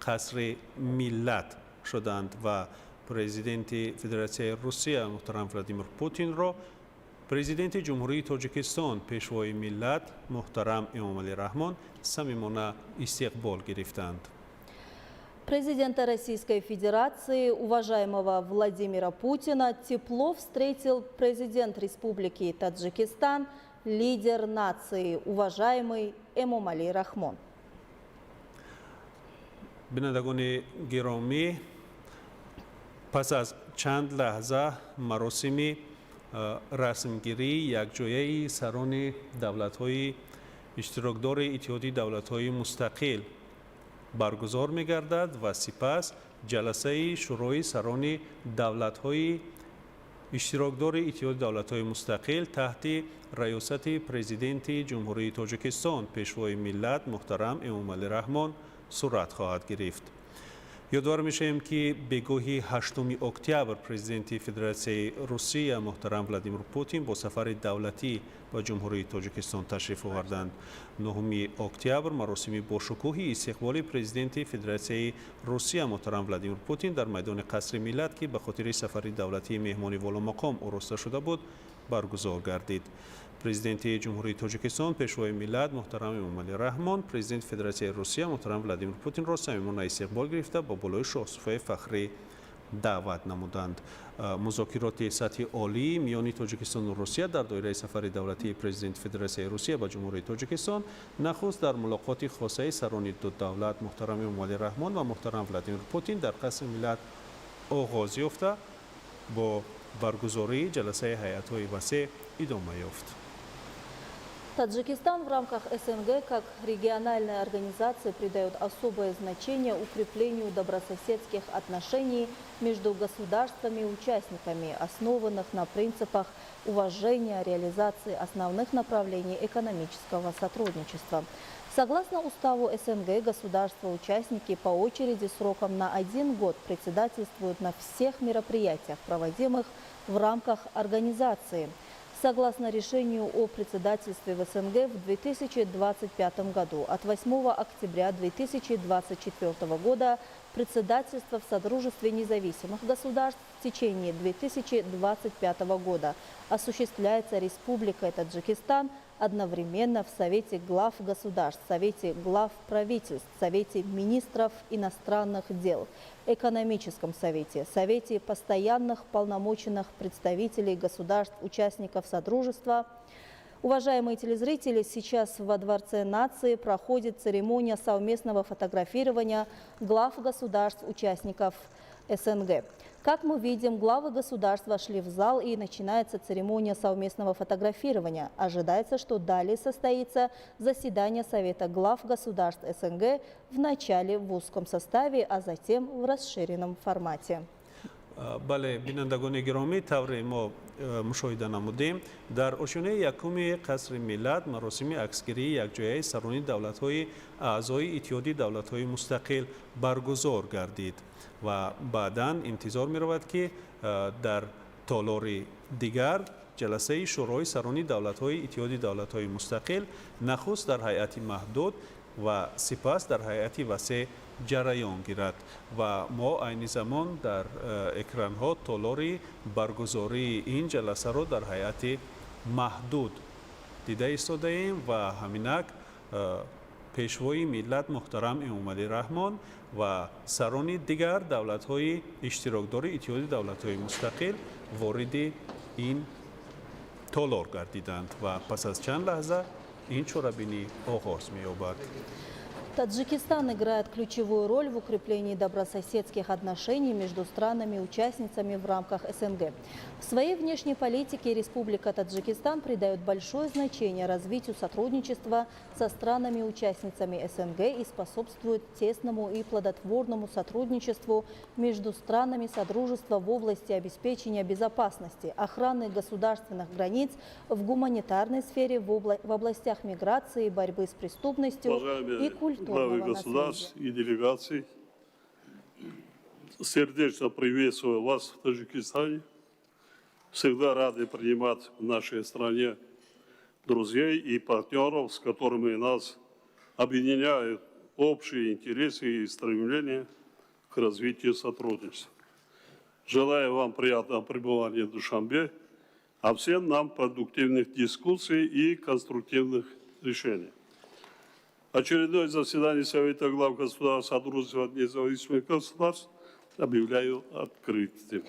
قصر ملت شدند و پرزیدنت فدراسیون روسیه محترم ولادیمیر پوتین را پرزیدنت جمهوری تاجیکستان پیشوای ملت محترم امامعلی رحمان صمیمانه استقبال گرفتند. Президента Российской Федерации, уважаемого Владимира Путина, тепло встретил президент Республики Таджикистан, лидер нации, уважаемый Эмомали Рахмон. بینندگان گرامی، پس از چند لحظه مراسم رسمگیری یکجایی سران دولت‌های اشتراکدار اتحادیه دولت‌های مستقل برگزار می‌گردد و سپس جلسه شورای سران دولت‌های اشتراکدار اتحادیه دولت‌های مستقل تحت ریاست پرزیدنت جمهوری تاجیکستان پیشوای ملت محترم امامعلی رحمان صورت خواهد گرفت. یادآور میشیم که بگاه 8 اکتبر پرزیدنت فدراسیون روسیه محترم ولادیمیر پوتین با سفر دولتی به جمهوری تاجیکستان تشریف آوردند. 9 اکتبر مراسم با شکوه استقبال پرزیدنت فدراسیون روسیه محترم ولادیمیر پوتین در میدان قصر ملت که به خاطر سفر دولتی مهمان والا مقام آراسته شده بود برگزار گردید. پرزیدنت جمهوری تاجیکستان پیشوای ملت محترم امامعلی رحمان پرزیدنت فدراسیون روسیه محترم ولادیمیر پوتین را صمیمانه استقبال گرفته با بالای شاهصفه فخری دعوت نمودند. مذاکرات سطح عالی میان تاجیکستان و روسیه در دایره سفر دولتی پرزیدنت فدراسیون روسیه به جمهوری تاجیکستان نخست در ملاقات خاصه سران دو دولت محترم امامعلی رحمان و محترم ولادیمیر پوتین در قصر ملت آغاز یافته با برگزاری جلسه هیئت‌های وسیع ادامه یافت. Таджикистан в рамках СНГ как региональная организация придает особое значение укреплению добрососедских отношений между государствами-участниками, основанных на принципах уважения, реализации основных направлений экономического сотрудничества. Согласно уставу СНГ, государства-участники по очереди сроком на 1 год председательствуют на всех мероприятиях, проводимых в рамках организации. Согласно решению о председательстве в СНГ в 2025 году, от 8 октября 2024 года председательство в Содружестве независимых государств в течение 2025 года осуществляется Республикой Таджикистан одновременно в Совете глав государств, Совете глав правительств, Совете министров иностранных дел, Экономическом совете, Совете постоянных полномоченных представителей государств-участников Содружества. Уважаемые телезрители, сейчас во Дворце нации проходит церемония совместного фотографирования глав государств-участников СНГ. Как мы видим, главы государств вошли в зал и начинается церемония совместного фотографирования. Ожидается, что далее состоится заседание Совета глав государств СНГ в начале в узком составе, а затем в расширенном формате. بله بینندگان گرامی، طوری ما مشاهده نمودیم در آشیانه یکم قصر ملت مراسم عکسگیری یکجایی سران دولت‌های اعضای اتحادیه دولت‌های مستقل برگزار گردید و بعداً انتظار می‌رود که در تالار دیگر جلسه شورای سران دولت‌های اتحاد دولت‌های مستقل نخست در هیئت محدود و سپس در هیئت وسیع جریان گیرد و ما عین زمان در اکران ها تالار برگزاری این جلسه را در هیئت محدود دیده ایستاده ایم و همینک پیشوای ملت محترم امامعلی رحمان و سران دیگر دولت‌های اشتراکدار اتحاد دولت‌های مستقل وارد این تالار گردیدند و پس از چند لحظه این چورابینی آغاز می‌یابد. Таджикистан играет ключевую роль в укреплении добрососедских отношений между странами-участницами в рамках СНГ. В своей внешней политике Республика Таджикистан придает большое значение развитию сотрудничества со странами-участницами СНГ и способствует тесному и плодотворному сотрудничеству между странами Содружества в области обеспечения безопасности, охраны государственных границ, в гуманитарной сфере, в областях миграции, борьбы с преступностью и культуры. Главы государств и делегаций, сердечно приветствую вас в Таджикистане. Всегда рады принимать в нашей стране друзей и партнеров, с которыми нас объединяют общие интересы и стремления к развитию сотрудничества. Желаю вам приятного пребывания в Душанбе, а всем нам продуктивных дискуссий и конструктивных решений. Очередное заседание Совета глав государств Содружества независимых государств объявляю открытым.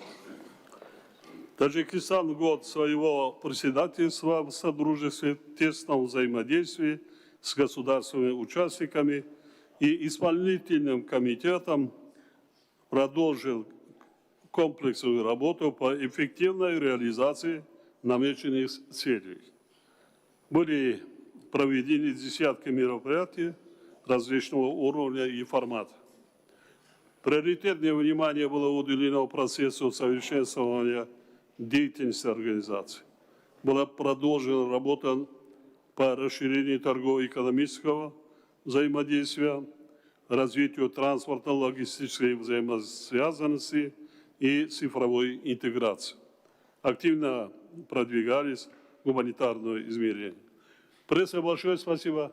Таджикистан в год своего председательства в Содружестве в тесном взаимодействии с государственными участниками и исполнительным комитетом продолжил комплексную работу по эффективной реализации намеченных целей. Были проведены десятки мероприятий различного уровня и формата. Приоритетное внимание было уделено процессу совершенствования деятельности организации. Была продолжена работа по расширению торгово-экономического взаимодействия, развитию транспортно-логистической взаимосвязанности и цифровой интеграции. Активно продвигались гуманитарные измерения. Пресса, большое спасибо.